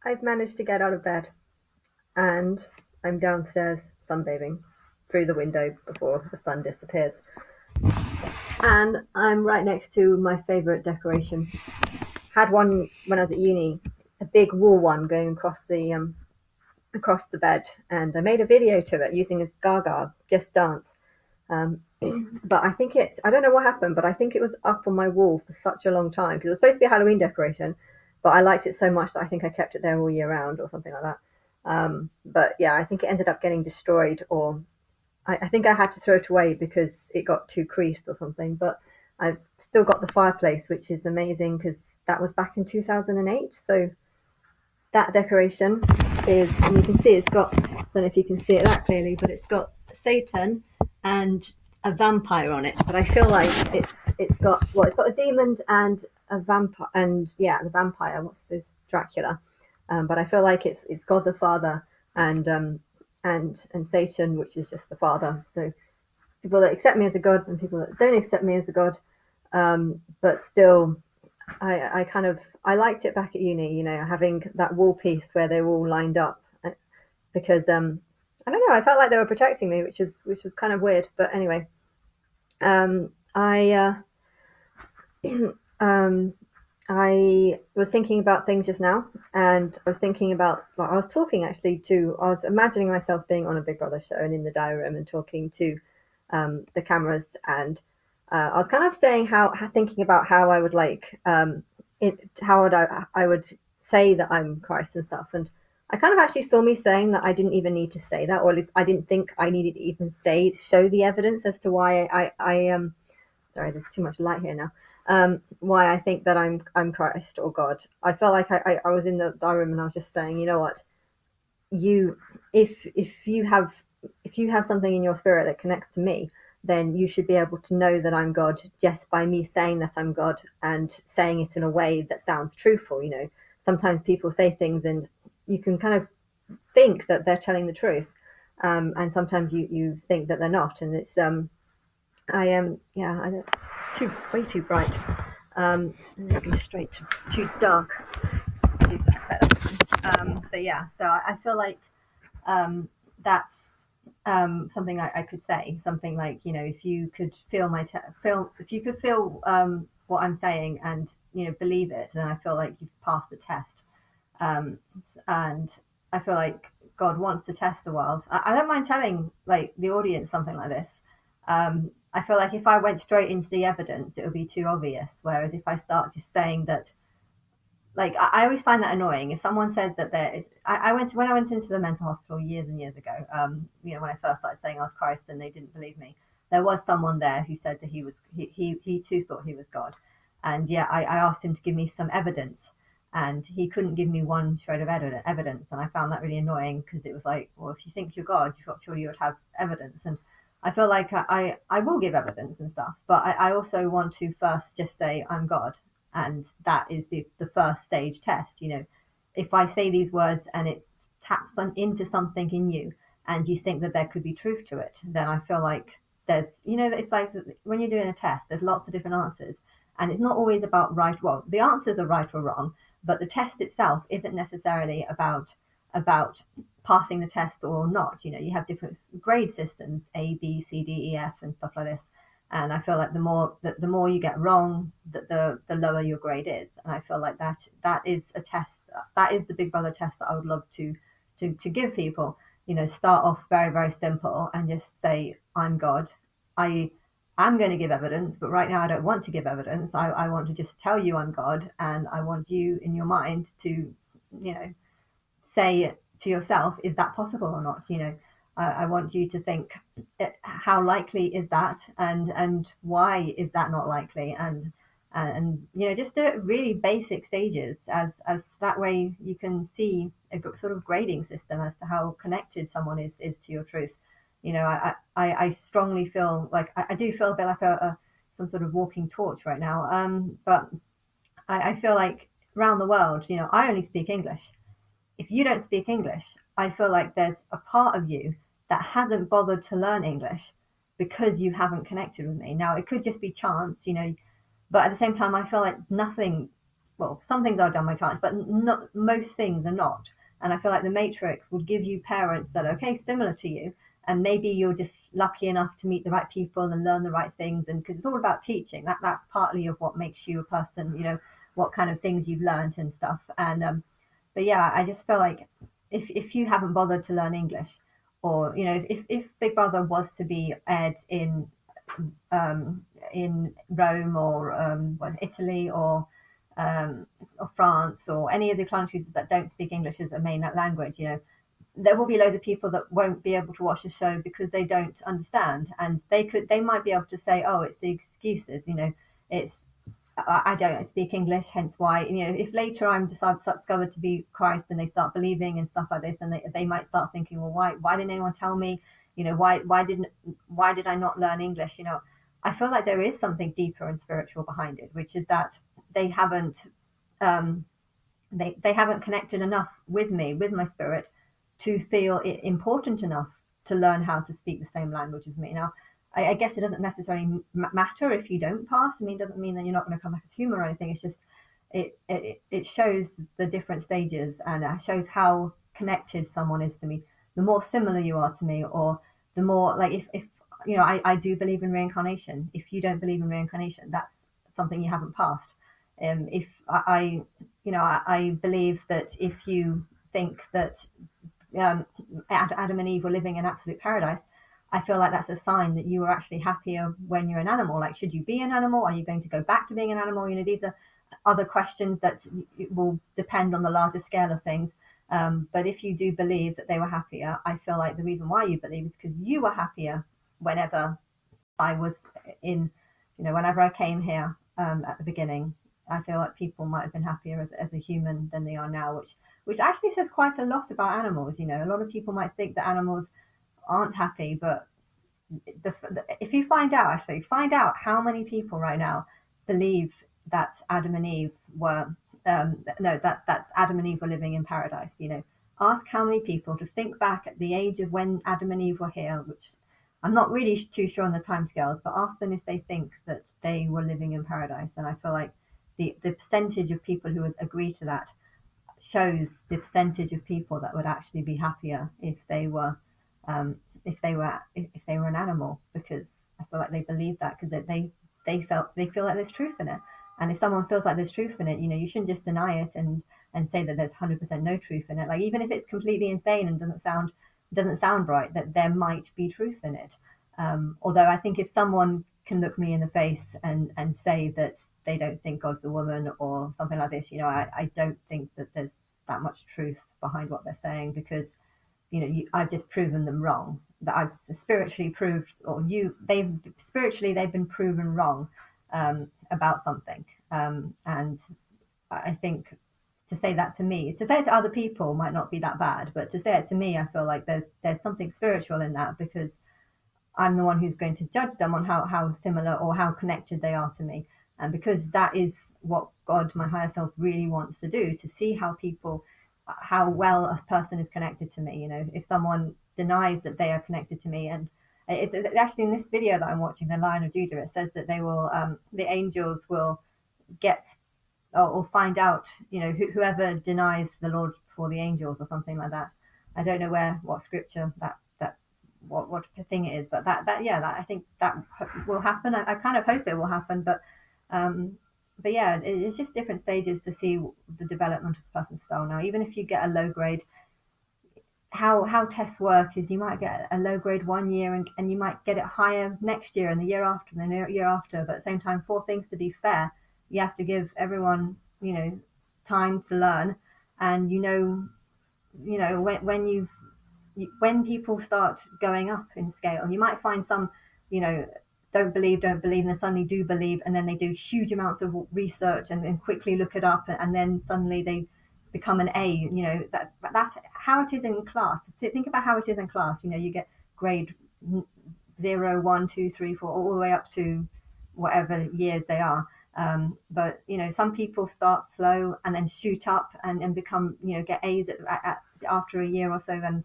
I've managed to get out of bed and I'm downstairs sunbathing through the window before the sun disappears. And I'm right next to my favorite decoration. Had one when I was at uni, a big wall one going across the bed, and I made a video to it using a Gaga Just Dance. Um, but I think I don't know what happened, but I think it was up on my wall for such a long time because it was supposed to be a Halloween decoration, but I liked it so much that I think I kept it there all year round or something like that. But yeah, I think it ended up getting destroyed, or I think I had to throw it away because it got too creased or something. But I've still got the fireplace, which is amazing because that was back in 2008. So that decoration is, and you can see it's got, I don't know if you can see it that clearly, but it's got Satan and a vampire on it. But I feel like it's got a demon and a vampire, and yeah, the vampire. What's this, Dracula? But I feel like it's God the Father and and Satan, which is just the Father. So people that accept me as a god and people that don't accept me as a god. But still, I kind of I liked it back at uni, having that wall piece where they were all lined up because I don't know, I felt like they were protecting me, which was kind of weird. But anyway, I um, I was thinking about things just now, and I was thinking about, well, I was talking actually to, I was imagining myself being on a Big Brother show and in the diary room and talking to the cameras, and I was kind of saying thinking about how I would how I would say that I'm Christ and stuff, and I kind of actually saw me saying that I didn't even need to say that, or at least I didn't think I needed to even show the evidence as to why I sorry, there's too much light here now. Why I think that I'm Christ or God. I felt like I was in the room and I was just saying, you know what, you if you have something in your spirit that connects to me, then you should be able to know that I'm God just by me saying that I'm God and saying it in a way that sounds truthful. Sometimes people say things and you can kind of think that they're telling the truth, and sometimes you think that they're not, and it's I am, yeah, I don't, it's way too bright. Looking straight too dark. Let's see if that's better. But yeah, so I feel like um, that's something I could say. Something like, if you could feel if you could feel what I'm saying and believe it, then I feel like you've passed the test. Um, and I feel like God wants to test the world. I don't mind telling like the audience something like this. I feel like if I went straight into the evidence, it would be too obvious. Whereas if I start just saying that, like I always find that annoying. If someone says that there is, when I went into the mental hospital years and years ago. When I first started saying I was Christ and they didn't believe me, there was someone there who said that he too thought he was God, and yeah, I asked him to give me some evidence, and he couldn't give me one shred of evidence, and I found that really annoying because it was like, well, if you think you're God, you're sure you would have evidence, and I feel like I will give evidence and stuff, but I also want to first just say I'm God, and that is the first stage test. If I say these words and it taps into something in you and you think that there could be truth to it, then I feel like there's, it's like when you're doing a test, there's lots of different answers, and it's not always about right. Well, the answers are right or wrong, but the test itself isn't necessarily about passing the test or not. You have different grade systems, A, B, C, D, E, F, and stuff like this. And I feel like the more you get wrong, the lower your grade is. And I feel like that is a test. That is the Big Brother test that I would love to give people. Start off very, very simple and just say, I'm God. I am going to give evidence, but right now I don't want to give evidence. I want to just tell you I'm God, and I want you in your mind to, say to yourself, is that possible or not? I want you to think, how likely is that, and why is that not likely, and just do it really basic stages, as that way you can see a sort of grading system as to how connected someone is to your truth. I strongly feel like I do feel a bit like a some sort of walking torch right now. But I feel like around the world, I only speak English. If you don't speak English, I feel like there's a part of you that hasn't bothered to learn English because you haven't connected with me. Now, it could just be chance, but at the same time, I feel like nothing well, some things are done by chance, but not most things are not. And I feel like the Matrix would give you parents that are okay, similar to you, and maybe you're just lucky enough to meet the right people and learn the right things. And because it's all about teaching, that's partly of what makes you a person. What kind of things you've learned and stuff. And but yeah, I just feel like if you haven't bothered to learn English, or if Big Brother was to be aired in Rome or Italy or France or any of the countries that don't speak English as a main language, there will be loads of people that won't be able to watch the show because they don't understand, and they might be able to say, oh, it's the excuses, it's I don't speak English, hence why, if later I'm discovered to be Christ and they start believing and stuff like this, and they might start thinking, well, why didn't anyone tell me, why did I not learn English? I feel like there is something deeper and spiritual behind it, which is that they haven't um, they haven't connected enough with me, with my spirit, to feel it important enough to learn how to speak the same language as me. Now, I guess it doesn't necessarily matter if you don't pass. I mean, it doesn't mean that you're not going to come back as human or anything. It's just it shows the different stages, and it shows how connected someone is to me. The more similar you are to me, or the more like if I do believe in reincarnation. If you don't believe in reincarnation, that's something you haven't passed. If I believe that if you think that Adam and Eve were living in absolute paradise, I feel like that's a sign that you are actually happier when you're an animal. Like, should you be an animal? Are you going to go back to being an animal? These are other questions that will depend on the larger scale of things. But if you do believe that they were happier, I feel like the reason why you believe is because you were happier whenever I was in, whenever I came here at the beginning. I feel like people might have been happier as a human than they are now, which actually says quite a lot about animals. A lot of people might think that animals aren't happy, but if you find out how many people right now believe that Adam and Eve were no that Adam and Eve were living in paradise. Ask how many people to think back at the age of when Adam and Eve were here, which I'm not really too sure on the timescales, but ask them if they think that they were living in paradise. And I feel like the percentage of people who would agree to that shows the percentage of people that would actually be happier um, if they were an animal, because I feel like they believe that because they feel like there's truth in it. And if someone feels like there's truth in it, you shouldn't just deny it and say that there's 100% no truth in it. Like, even if it's completely insane and doesn't sound right, that there might be truth in it. Although I think if someone can look me in the face and say that they don't think God's a woman or something like this, I don't think that there's that much truth behind what they're saying, because I've just proven them wrong. That I've spiritually proved, or they've been proven wrong about something. And I think to say that to me, to say it to other people might not be that bad, but to say it to me, I feel like there's something spiritual in that, because I'm the one who's going to judge them on how similar or how connected they are to me. And because that is what God, my higher self, really wants to do, to see how well a person is connected to me. If someone denies that they are connected to me, and it's actually in this video that I'm watching, the Lion of Judah, it says that the angels will get or find out, whoever denies the Lord before the angels or something like that. I don't know what scripture what thing it is, but I think that will happen. I kind of hope it will happen, but yeah, it's just different stages to see the development of a person's soul. Now, even if you get a low grade, how tests work is you might get a low grade one year, and you might get it higher next year and the year after and the year after. But at the same time, for things to be fair, you have to give everyone time to learn. And when people start going up in scale, and you might find some, don't believe, and then suddenly do believe, and then they do huge amounts of research and quickly look it up, and then suddenly they become an A. That's how it is in class. Think about how it is in class. You get grade 0, 1, 2, 3, 4, all the way up to whatever years they are. But some people start slow and then shoot up and become, get A's after a year or so. And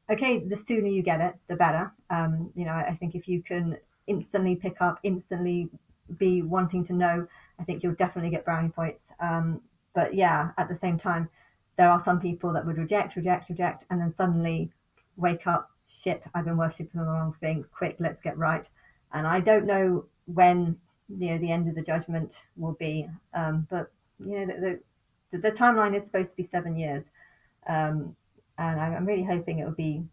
okay, the sooner you get it, the better. I think if you can instantly pick up, instantly be wanting to know, I think you'll definitely get brownie points. But yeah, at the same time, there are some people that would reject, and then suddenly wake up. Shit, I've been worshipping the wrong thing. Quick, let's get right. And I don't know when the end of the judgment will be. But the timeline is supposed to be 7 years, um, and I'm really hoping it will be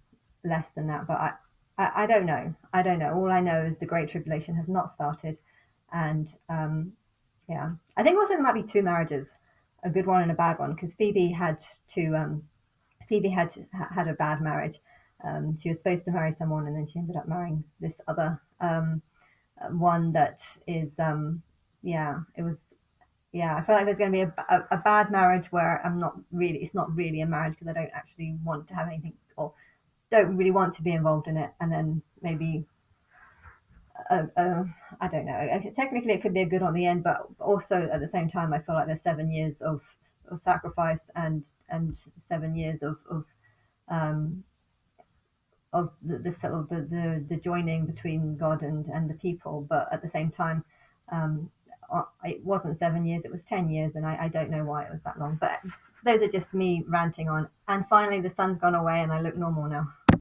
less than that. But I don't know. I don't know. All I know is the Great Tribulation has not started, and yeah, I think also there might be two marriages, a good one and a bad one, because Phoebe had to. Phoebe had a bad marriage. She was supposed to marry someone, and then she ended up marrying this other one that is. Yeah, it was. Yeah, I feel like there's going to be a bad marriage where I'm not really. It's not really a marriage because I don't actually want to have anything or don't really want to be involved in it, and then maybe I don't know. Technically, it could be a good on the end, but also at the same time, I feel like there's 7 years of sacrifice and 7 years um, of the sort of the joining between God and the people. But at the same time, um, it wasn't 7 years; it was 10 years, and I don't know why it was that long. But those are just me ranting on. And finally, the sun's gone away, and I look normal now.